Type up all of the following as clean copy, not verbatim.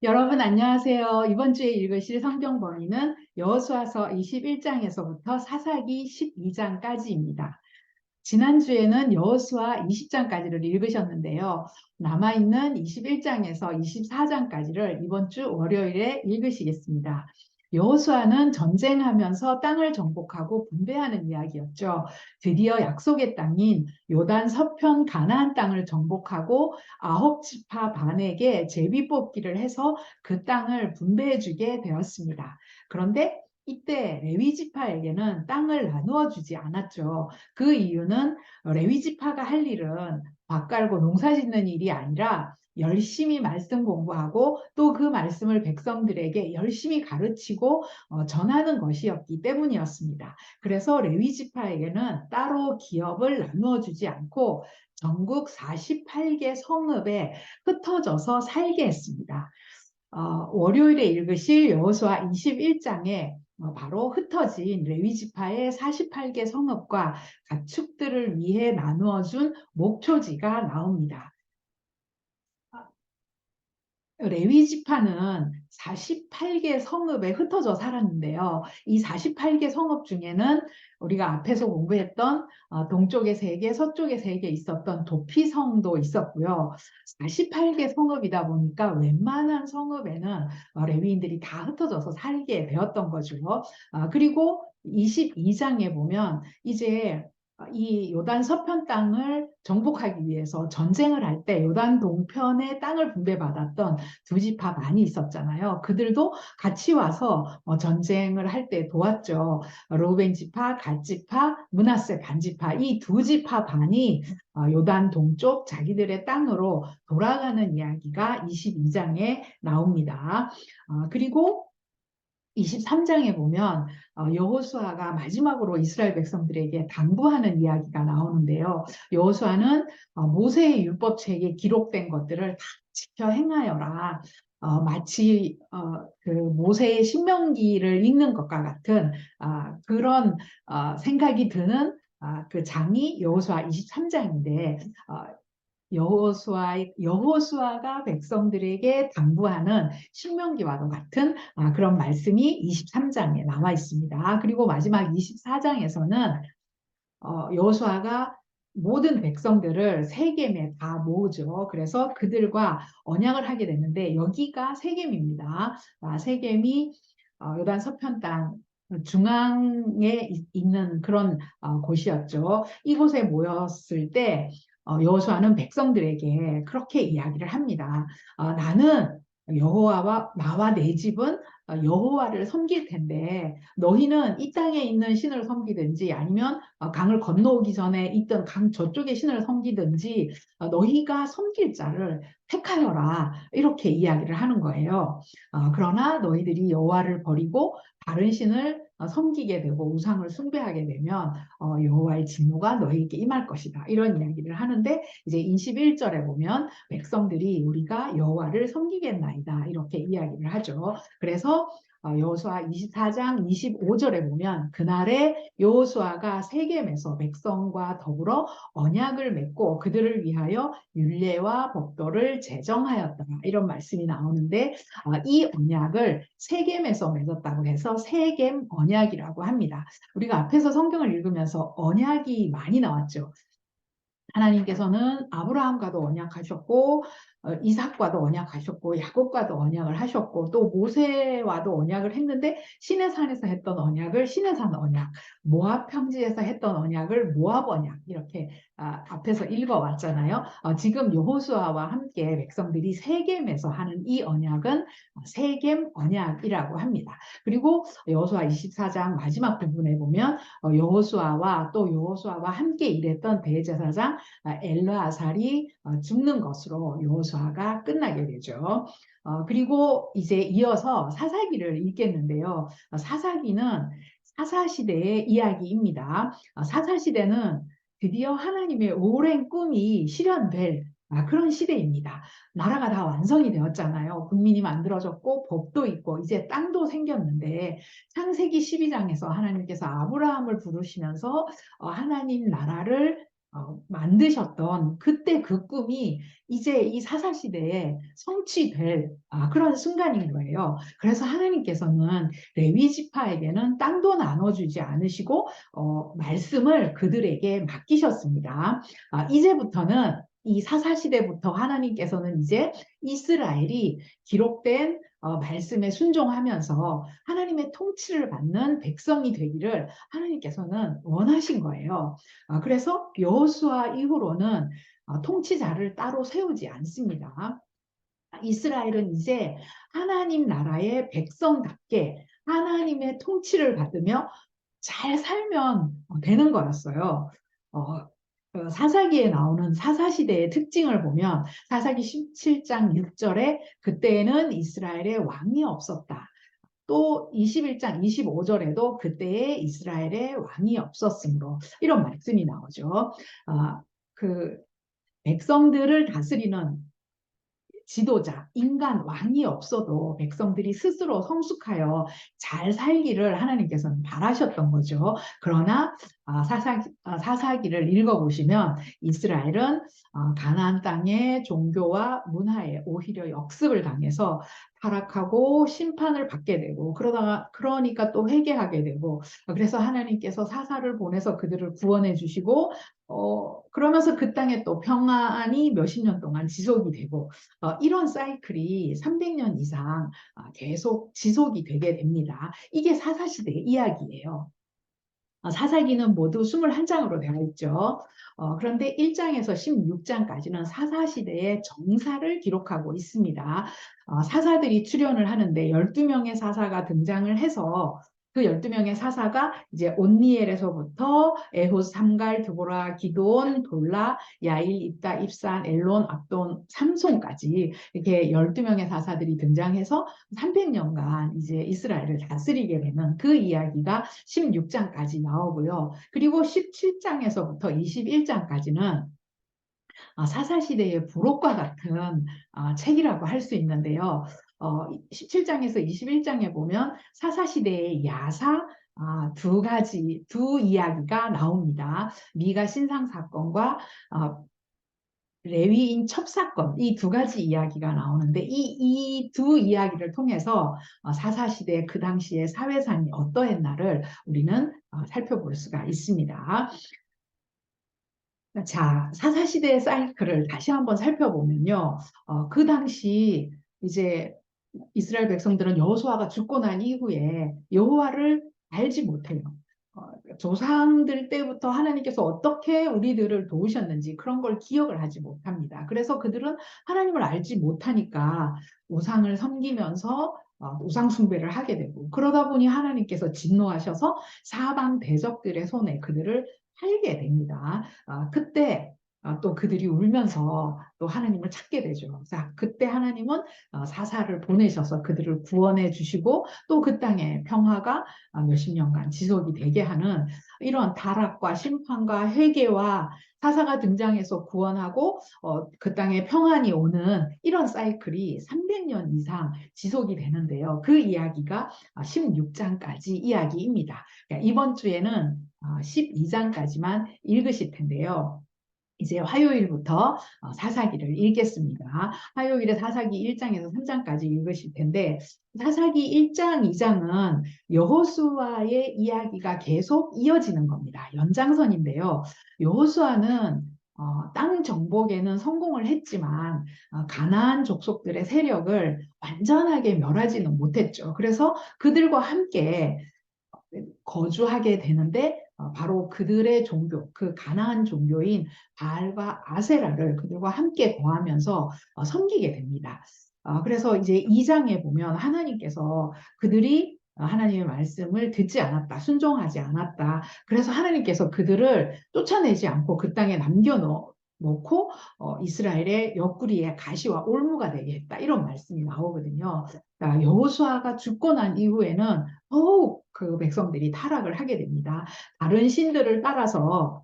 여러분 안녕하세요. 이번 주에 읽으실 성경 범위는 여호수아서 21장에서부터 사사기 12장까지입니다. 지난주에는 여호수아 20장까지를 읽으셨는데요. 남아있는 21장에서 24장까지를 이번 주 월요일에 읽으시겠습니다. 여호수아는 전쟁하면서 땅을 정복하고 분배하는 이야기였죠. 드디어 약속의 땅인 요단 서편 가나안 땅을 정복하고 아홉 지파 반에게 제비 뽑기를 해서 그 땅을 분배해 주게 되었습니다. 그런데 이때 레위 지파에게는 땅을 나누어 주지 않았죠. 그 이유는 레위 지파가 할 일은 밭 갈고 농사 짓는 일이 아니라 열심히 말씀 공부하고 또 그 말씀을 백성들에게 열심히 가르치고 전하는 것이었기 때문이었습니다. 그래서 레위 지파에게는 따로 기업을 나누어 주지 않고 전국 48개 성읍에 흩어져서 살게 했습니다. 월요일에 읽으실 여호수아 21장에 바로 흩어진 레위 지파의 48개 성읍과 가축들을 위해 나누어 준 목초지가 나옵니다. 레위 지파는 48개 성읍에 흩어져 살았는데요. 이 48개 성읍 중에는 우리가 앞에서 공부했던 동쪽에 3개, 서쪽에 3개 있었던 도피성도 있었고요. 48개 성읍이다 보니까 웬만한 성읍에는 레위인들이 다 흩어져서 살게 되었던 거죠. 그리고 22장에 보면 이제 이 요단 서편 땅을 정복하기 위해서 전쟁을 할 때 요단 동편의 땅을 분배받았던 두 지파 많이 있었잖아요. 그들도 같이 와서 전쟁을 할 때 도왔죠. 로벤 지파, 갓 지파, 므낫세 반 지파 이 두 지파 반이 요단 동쪽 자기들의 땅으로 돌아가는 이야기가 22장에 나옵니다. 그리고 23장에 보면 여호수아가 마지막으로 이스라엘 백성들에게 당부하는 이야기가 나오는데요. 여호수아는 모세의 율법책에 기록된 것들을 다 지켜 행하여라. 마치 그 모세의 신명기를 읽는 것과 같은 그런 생각이 드는 그 장이 여호수아 23장인데 여호수아가 백성들에게 당부하는 신명기와도 같은 그런 말씀이 23장에 나와 있습니다. 그리고 마지막 24장에서는 여호수아가 모든 백성들을 세겜에 다 모으죠. 그래서 그들과 언약을 하게 됐는데 여기가 세겜입니다. 세겜이 요단 서편 땅 중앙에 있는 그런 곳이었죠. 이곳에 모였을 때 여호수아는 백성들에게 그렇게 이야기를 합니다. 나는 여호와와 나와 내 집은 여호와를 섬길 텐데 너희는 이 땅에 있는 신을 섬기든지 아니면 강을 건너오기 전에 있던 강 저쪽의 신을 섬기든지 너희가 섬길 자를 택하여라 이렇게 이야기를 하는 거예요. 그러나 너희들이 여호와를 버리고 다른 신을 섬기게 되고 우상을 숭배하게 되면 여호와의 진노가 너희에게 임할 것이다. 이런 이야기를 하는데 이제 21절에 보면 백성들이 우리가 여호와를 섬기겠나이다. 이렇게 이야기를 하죠. 그래서 여호수아 24장 25절에 보면 그날에 여호수아가 세겜에서 백성과 더불어 언약을 맺고 그들을 위하여 율례와 법도를 제정하였다. 이런 말씀이 나오는데 이 언약을 세겜에서 맺었다고 해서 세겜 언약이라고 합니다. 우리가 앞에서 성경을 읽으면서 언약이 많이 나왔죠. 하나님께서는 아브라함과도 언약하셨고 이삭과도 언약하셨고 야곱과도 언약을 하셨고 또 모세와도 언약을 했는데 시내 산에서 했던 언약을 시내 산 언약, 모압 평지에서 했던 언약을 모압 언약 이렇게 앞에서 읽어왔잖아요. 지금 여호수아와 함께 백성들이 세겜에서 하는 이 언약은 세겜 언약이라고 합니다. 그리고 여호수아 24장 마지막 부분에 보면 여호수아와 또 여호수아와 함께 일했던 대제사장 엘르아살이 죽는 것으로 여호수아가 끝나게 되죠. 그리고 이제 이어서 사사기를 읽겠는데요. 사사기는 사사시대의 이야기입니다. 사사시대는 드디어 하나님의 오랜 꿈이 실현될 그런 시대입니다. 나라가 다 완성이 되었잖아요. 국민이 만들어졌고 법도 있고 이제 땅도 생겼는데 창세기 12장에서 하나님께서 아브라함을 부르시면서 하나님 나라를 만드셨던 그때 그 꿈이 이제 이 사사시대에 성취될 그런 순간인 거예요. 그래서 하나님께서는 레위 지파에게는 땅도 나눠주지 않으시고 말씀을 그들에게 맡기셨습니다. 이제부터는 이 사사시대부터 하나님께서는 이제 이스라엘이 기록된 말씀에 순종하면서 하나님의 통치를 받는 백성이 되기를 하나님께서는 원하신 거예요. 그래서 여호수아 이후로는 통치자를 따로 세우지 않습니다. 이스라엘은 이제 하나님 나라의 백성답게 하나님의 통치를 받으며 잘 살면 되는 거였어요. 어, 사사기에 나오는 사사시대의 특징을 보면 사사기 17장 6절에 그때에는 이스라엘에 왕이 없었다. 또 21장 25절에도 그때에 이스라엘에 왕이 없었으므로 이런 말씀이 나오죠. 그 백성들을 다스리는 지도자, 인간, 왕이 없어도 백성들이 스스로 성숙하여 잘 살기를 하나님께서는 바라셨던 거죠. 그러나 사사기를 읽어보시면 이스라엘은 가나안 땅의 종교와 문화에 오히려 역습을 당해서 타락하고 심판을 받게 되고 그러니까 또 회개하게 되고 그래서 하나님께서 사사를 보내서 그들을 구원해 주시고 그러면서 그 땅에 또 평안이 몇십 년 동안 지속이 되고 이런 사이클이 300년 이상 계속 지속이 되게 됩니다. 이게 사사시대의 이야기예요. 사사기는 모두 21장으로 되어 있죠. 그런데 1장에서 16장까지는 사사시대의 정사를 기록하고 있습니다. 사사들이 출연을 하는데 12명의 사사가 등장을 해서 그 12명의 사사가 이제 온니엘에서부터 에훗, 삼갈, 드보라, 기돈, 돌라, 야일, 입다, 입산, 엘론, 압돈, 삼손까지 이렇게 12명의 사사들이 등장해서 300년간 이제 이스라엘을 다스리게 되는 그 이야기가 16장까지 나오고요. 그리고 17장에서부터 21장까지는 사사시대의 부록과 같은 책이라고 할 수 있는데요. 17장에서 21장에 보면 사사시대의 야사 두 이야기가 나옵니다. 미가 신상 사건과 레위인 첩사건 이 두 가지 이야기가 나오는데 이 두 이야기를 통해서 사사시대 그 당시의 사회상이 어떠했나를 우리는 살펴볼 수가 있습니다. 자, 사사시대의 사이클을 다시 한번 살펴보면요. 그 당시 이제 이스라엘 백성들은 여호수아가 죽고 난 이후에 여호와를 알지 못해요. 조상들 때부터 하나님께서 어떻게 우리들을 도우셨는지 그런 걸 기억을 하지 못합니다. 그래서 그들은 하나님을 알지 못하니까 우상을 섬기면서 우상 숭배를 하게 되고 그러다 보니 하나님께서 진노하셔서 사방 대적들의 손에 그들을 팔게 됩니다. 그때 또 그들이 울면서 또 하나님을 찾게 되죠. 자, 그때 하나님은 사사를 보내셔서 그들을 구원해 주시고 또 그 땅에 평화가 몇십 년간 지속이 되게 하는 이런 타락과 심판과 회개와 사사가 등장해서 구원하고 그 땅에 평안이 오는 이런 사이클이 300년 이상 지속이 되는데요. 그 이야기가 16장까지 이야기입니다. 그러니까 이번 주에는 12장까지만 읽으실 텐데요. 이제 화요일부터 사사기를 읽겠습니다. 화요일에 사사기 1장에서 3장까지 읽으실 텐데 사사기 1장, 2장은 여호수아의 이야기가 계속 이어지는 겁니다. 연장선인데요. 여호수아는 땅 정복에는 성공을 했지만 가나안 족속들의 세력을 완전하게 멸하지는 못했죠. 그래서 그들과 함께 거주하게 되는데 바로 그들의 종교, 그 가나안 종교인 바알과 아세라를 그들과 함께 거하면서 섬기게 됩니다. 그래서 이제 2장에 보면 하나님께서 그들이 하나님의 말씀을 듣지 않았다, 순종하지 않았다. 그래서 하나님께서 그들을 쫓아내지 않고 그 땅에 남겨놓고 이스라엘의 옆구리에 가시와 올무가 되게 했다. 이런 말씀이 나오거든요. 여호수아가 죽고 난 이후에는 더욱 그 백성들이 타락을 하게 됩니다. 다른 신들을 따라서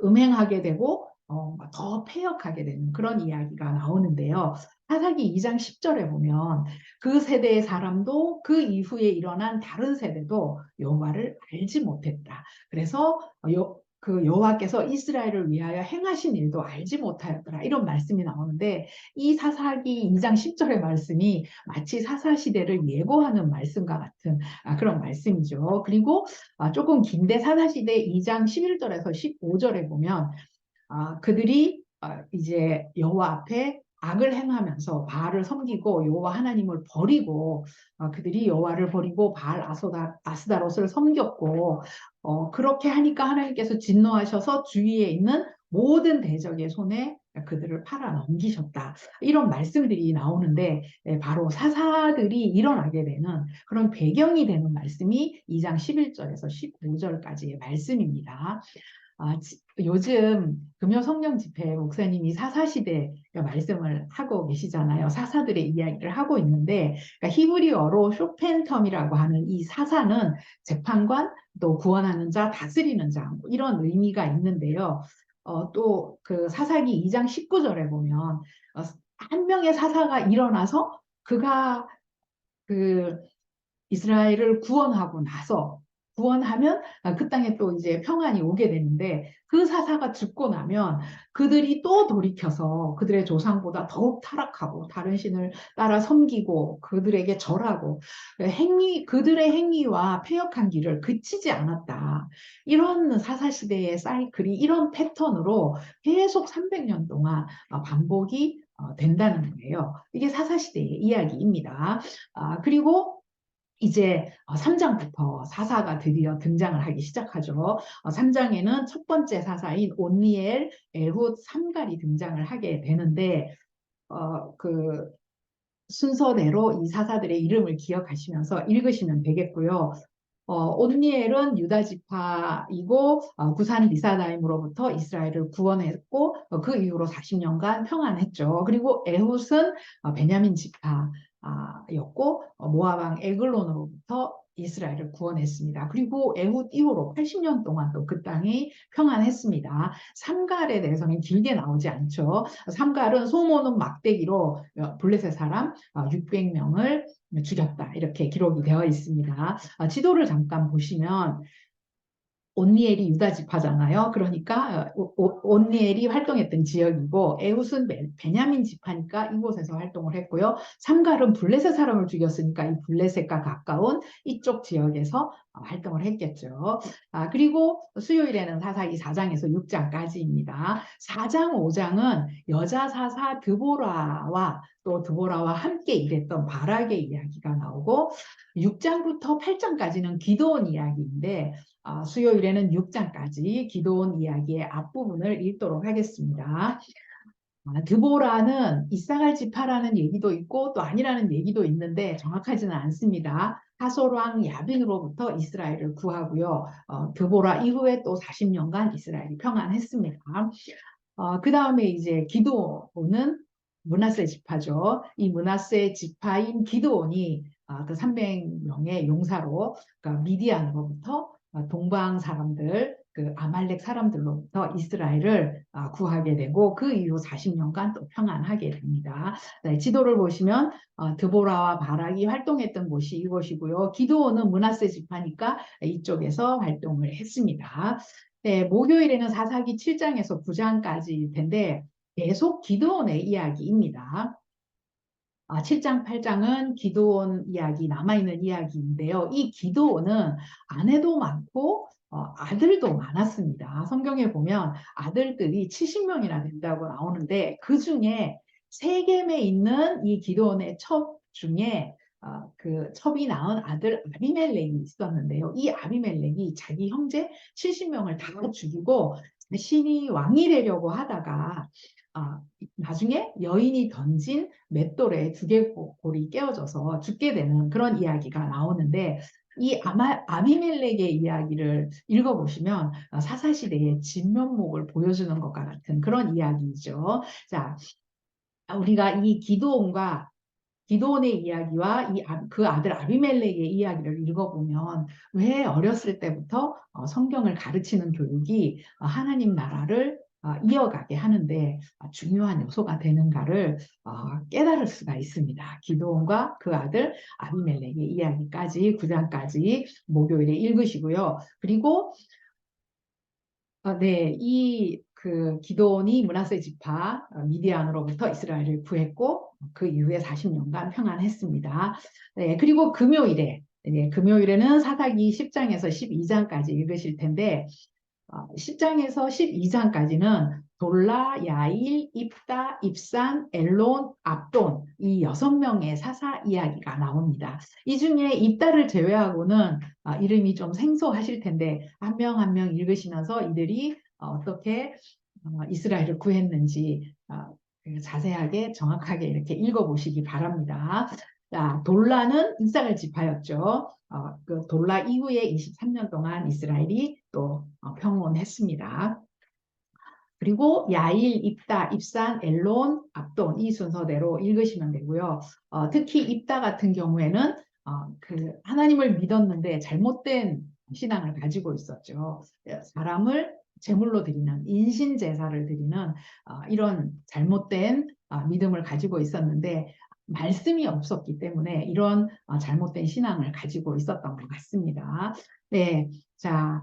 음행하게 되고 더 패역하게 되는 그런 이야기가 나오는데요. 사사기 2장 10절에 보면 그 세대의 사람도 그 이후에 일어난 다른 세대도 여호와를 알지 못했다. 그래서 그 여호와께서 이스라엘을 위하여 행하신 일도 알지 못하였더라. 이런 말씀이 나오는데 이 사사기 2장 10절의 말씀이 마치 사사시대를 예고하는 말씀과 같은 그런 말씀이죠. 그리고 조금 긴데 사사시대 2장 11절에서 15절에 보면 그들이 이제 여호와 앞에 악을 행하면서 바알을 섬기고 여호와 하나님을 버리고 그들이 여호와를 버리고 바알 아스다롯을 섬겼고 그렇게 하니까 하나님께서 진노하셔서 주위에 있는 모든 대적의 손에 그들을 팔아 넘기셨다. 이런 말씀들이 나오는데 바로 사사들이 일어나게 되는 그런 배경이 되는 말씀이 2장 11절에서 15절까지의 말씀입니다. 요즘 금요 성령 집회 목사님이 사사시대 말씀을 하고 계시잖아요. 사사들의 이야기를 하고 있는데 그러니까 히브리어로 쇼펜텀이라고 하는 이 사사는 재판관, 또 구원하는 자, 다스리는 자 이런 의미가 있는데요. 또 그 사사기 2장 19절에 보면 한 명의 사사가 일어나서 그가 그 이스라엘을 구원하고 나서 구원하면 그 땅에 또 이제 평안이 오게 되는데 그 사사가 죽고 나면 그들이 또 돌이켜서 그들의 조상보다 더욱 타락하고 다른 신을 따라 섬기고 그들에게 절하고 그들의 행위와 패역한 길을 그치지 않았다. 이런 사사시대의 사이클이 이런 패턴으로 계속 300년 동안 반복이 된다는 거예요. 이게 사사시대의 이야기입니다. 그리고 이제 3장부터 사사가 드디어 등장을 하기 시작하죠. 3장에는 첫 번째 사사인 온니엘, 에훗, 삼갈이 등장을 하게 되는데 그 순서대로 이 사사들의 이름을 기억하시면서 읽으시면 되겠고요. 온니엘은 유다 지파이고 구산 리사다임으로부터 이스라엘을 구원했고 그 이후로 40년간 평안했죠. 그리고 에훗은 베냐민 지파였고 모압 왕 에글론으로부터 이스라엘을 구원했습니다. 그리고 에훗 이후로 80년 동안 또 그 땅이 평안했습니다. 삼갈에 대해서는 길게 나오지 않죠. 삼갈은 소모는 막대기로 블레셋 사람 600명을 죽였다. 이렇게 기록이 되어 있습니다. 지도를 잠깐 보시면 온니엘이 유다 지파잖아요. 그러니까 온니엘이 활동했던 지역이고 에훗은 베냐민 지파니까 이곳에서 활동을 했고요. 삼갈은 블레셋 사람을 죽였으니까 이 블레셋과 가까운 이쪽 지역에서 활동을 했겠죠. 그리고 수요일에는 사사기 4장에서 6장까지입니다. 4장, 5장은 여자 사사 드보라와 또 드보라와 함께 일했던 바락의 이야기가 나오고 6장부터 8장까지는 기드온 이야기인데 수요일에는 6장까지 기드온 이야기의 앞부분을 읽도록 하겠습니다. 드보라는 이사갈 지파라는 얘기도 있고 또 아니라는 얘기도 있는데 정확하지는 않습니다. 하솔 왕 야빈으로부터 이스라엘을 구하고요. 드보라 이후에 또 40년간 이스라엘이 평안했습니다. 그 다음에 이제 기드온은 므낫세 지파죠. 이 므낫세 지파인 기드온이 그 300명의 용사로 그러니까 미디안으로부터 동방 사람들, 그 아말렉 사람들로부터 이스라엘을 구하게 되고 그 이후 40년간 또 평안하게 됩니다. 네, 지도를 보시면 드보라와 바락이 활동했던 곳이 이곳이고요. 기드온은 므낫세 지파니까 이쪽에서 활동을 했습니다. 네, 목요일에는 사사기 7장에서 9장까지일 텐데 계속 기드온의 이야기입니다. 7장, 8장은 기드온 이야기, 남아있는 이야기인데요. 이 기드온은 아내도 많고 아들도 많았습니다. 성경에 보면 아들들이 70명이나 된다고 나오는데 그 중에 세겜에 있는 이 기드온의 첩 중에 그 첩이 낳은 아들 아비멜렉이 있었는데요. 이 아비멜렉이 자기 형제 70명을 다 죽이고 자신이 왕이 되려고 하다가 나중에 여인이 던진 맷돌에 두개골이 깨어져서 죽게 되는 그런 이야기가 나오는데 이 아비멜렉의 이야기를 읽어보시면 사사시대의 진면목을 보여주는 것과 같은 그런 이야기이죠. 자, 우리가 이 기드온의 이야기와 그 아들 아비멜렉의 이야기를 읽어보면 왜 어렸을 때부터 성경을 가르치는 교육이 하나님 나라를 이어가게 하는데 중요한 요소가 되는가를 깨달을 수가 있습니다. 기드온과 그 아들 아비멜렉의 이야기까지 9장까지 목요일에 읽으시고요. 그리고 네, 기돈이 므낫세 지파 미디안으로부터 이스라엘을 구했고 그 이후에 40년간 평안했습니다. 네, 그리고 금요일에는 사사기 10장에서 12장까지 읽으실 텐데 10장에서 12장까지는 돌라, 야일, 입다, 입산, 엘론, 압돈 이 6명의 사사 이야기가 나옵니다. 이 중에 입다를 제외하고는 이름이 좀 생소하실 텐데 한 명 한 명 읽으시면서 이들이 어떻게 이스라엘을 구했는지 자세하게 정확하게 이렇게 읽어보시기 바랍니다. 자, 돌라는 이삭을 지파였죠. 그 돌라 이후에 23년 동안 이스라엘이 또 평온했습니다. 그리고 야일, 입다, 입산, 엘론, 압돈 이 순서대로 읽으시면 되고요. 특히 입다 같은 경우에는 그 하나님을 믿었는데 잘못된 신앙을 가지고 있었죠. 사람을 제물로 드리는 인신 제사를 드리는 이런 잘못된 믿음을 가지고 있었는데 말씀이 없었기 때문에 이런 잘못된 신앙을 가지고 있었던 것 같습니다. 네, 자,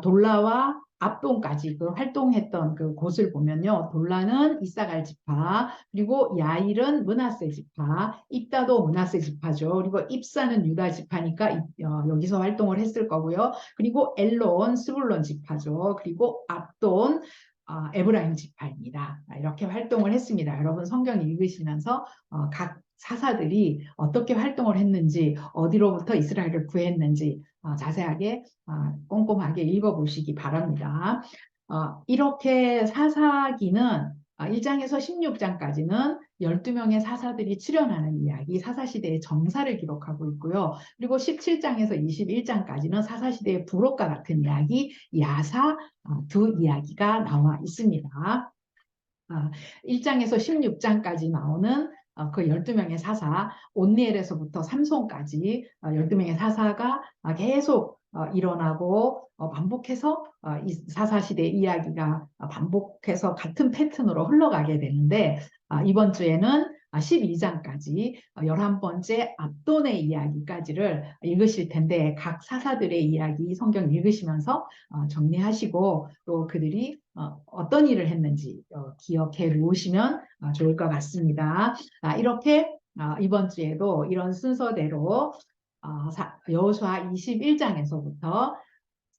돌라와 압돈까지 그 활동했던 그 곳을 보면요. 돌라는 이사갈 지파, 그리고 야일은 므낫세 지파, 입다도 므낫세 지파죠. 그리고 입사는 유다 지파니까 여기서 활동을 했을 거고요. 그리고 엘론, 스불론 지파죠. 그리고 압돈, 에브라임 지파입니다. 이렇게 활동을 했습니다. 여러분 성경 읽으시면서 각 사사들이 어떻게 활동을 했는지, 어디로부터 이스라엘을 구했는지 자세하게 꼼꼼하게 읽어보시기 바랍니다. 이렇게 사사기는 1장에서 16장까지는 12명의 사사들이 출연하는 이야기, 사사시대의 정사를 기록하고 있고요. 그리고 17장에서 21장까지는 사사시대의 부록과 같은 이야기, 야사 두 이야기가 나와 있습니다. 1장에서 16장까지 나오는 그 12명의 사사, 온니엘에서부터 삼손까지 12명의 사사가 계속 일어나고 반복해서 이 사사시대 이야기가 반복해서 같은 패턴으로 흘러가게 되는데 이번 주에는 12장까지 11번째 압돈의 이야기까지를 읽으실 텐데 각 사사들의 이야기 성경 읽으시면서 정리하시고 또 그들이 어떤 일을 했는지 기억해 놓으시면 좋을 것 같습니다. 이렇게 이번 주에도 이런 순서대로 여호수아 21장에서부터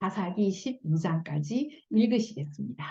사사기 12장까지 읽으시겠습니다.